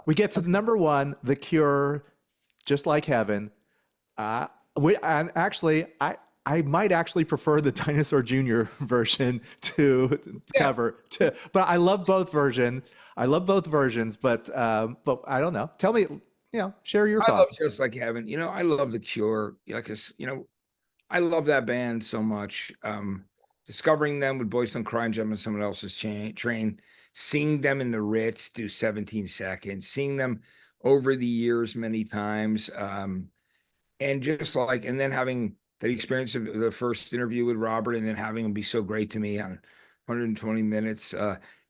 We get to the number one, The Cure, Just Like Heaven. And actually, I might actually prefer the Dinosaur Jr. version to Yeah, cover but I love both versions. But I don't know. Tell me, share your I love thoughts. Just Like Heaven. I love The Cure. I love that band so much. Discovering them with Boys Don't Cry and Jump on Someone Else's Train, seeing them in the Ritz do 17 seconds, seeing them over the years many times. And just like, and then having that experience of the first interview with Robert and then having him be so great to me on 120 minutes.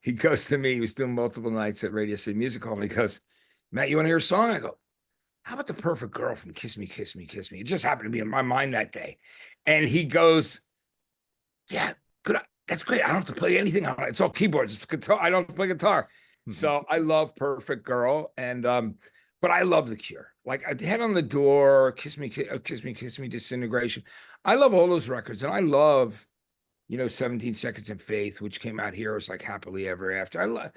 He goes to me, he was doing multiple nights at Radio City Music Hall, and he goes, Matt, you want to hear a song? I go, how about The Perfect Girl from Kiss Me, Kiss Me, Kiss Me? It just happened to be in my mind that day. And he goes, yeah, good. That's great. I don't have to play anything on it. It's all keyboards. It's guitar. I don't play guitar. So I love Perfect Girl. And but I love The Cure. Like Head on the Door, Kiss Me, Kiss Me, Kiss Me, Disintegration. I love all those records. And I love, 17 Seconds in Faith, which came out here. It was like Happily Ever After.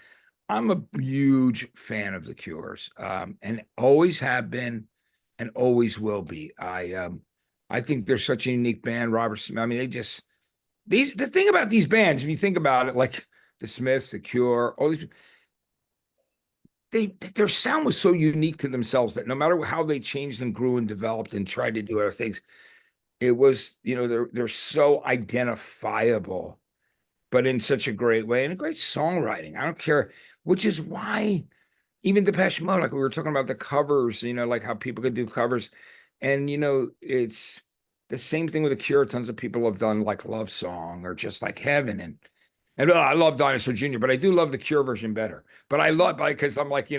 I'm a huge fan of The Cure's, and always have been and always will be. I think they're such a unique band. Robert Smith, I mean, the thing about these bands, if you think about it, like the Smiths, The Cure, all these, their sound was so unique to themselves that no matter how they changed and grew and developed and tried to do other things, it was, they're so identifiable, but in such a great way and a great songwriting. I don't care, which is why even Depeche Mode, like we were talking about the covers, like how people could do covers. And, it's the same thing with The Cure. Tons of people have done like Love Song or Just Like Heaven. And I love Dinosaur Jr., but I do love the Cure version better. But I love, because I'm like,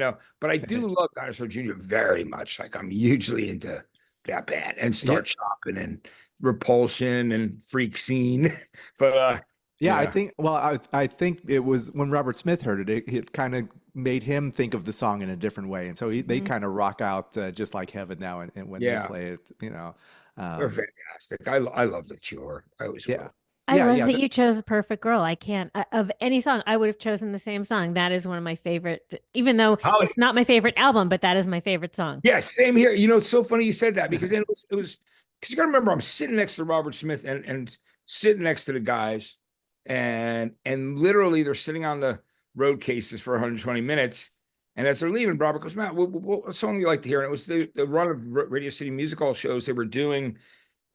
but I do love Dinosaur Jr. very much. Like I'm hugely into that band and Start Shopping and Repulsion and Freak Scene. But Yeah, I think it was when Robert Smith heard it, it kind of made him think of the song in a different way, and so they kind of rock out Just Like Heaven now, and when they play it, they're fantastic. I love The Cure. I always yeah, will. I love that you chose Perfect Girl. I can't, of any song, I would have chosen the same song. That is one of my favorite, even though it's not my favorite album, but that is my favorite song. Yeah, same here. It's so funny you said that because it was because you got to remember I'm sitting next to Robert Smith and sitting next to the guys, and literally they're sitting on the road cases for 120 minutes. And as they're leaving, Robert goes, Matt, what song do you like to hear? And it was the run of Radio City Music Hall shows they were doing.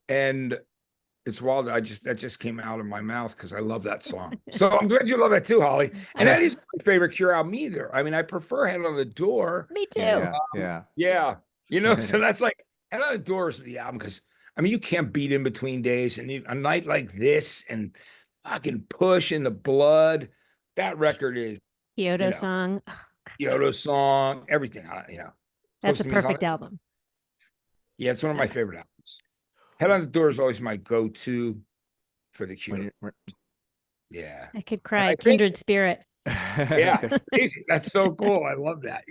And it's wild. That just came out of my mouth because I love that song. So I'm glad you love that too, Holly. And that is my favorite Cure album either. I mean, I prefer Head on the Door. Me too. Yeah. So that's like Head on the Door is the album because I mean you can't beat In Between Days and a night like this and fucking Push in the Blood. That record is Kyoto Song. Kyoto Song, everything. That's a perfect album. Yeah, it's one of my favorite albums. Head on the Door is always my go-to for The Cure. Yeah. I could cry. Kindred Spirit. Yeah. That's so cool. I love that,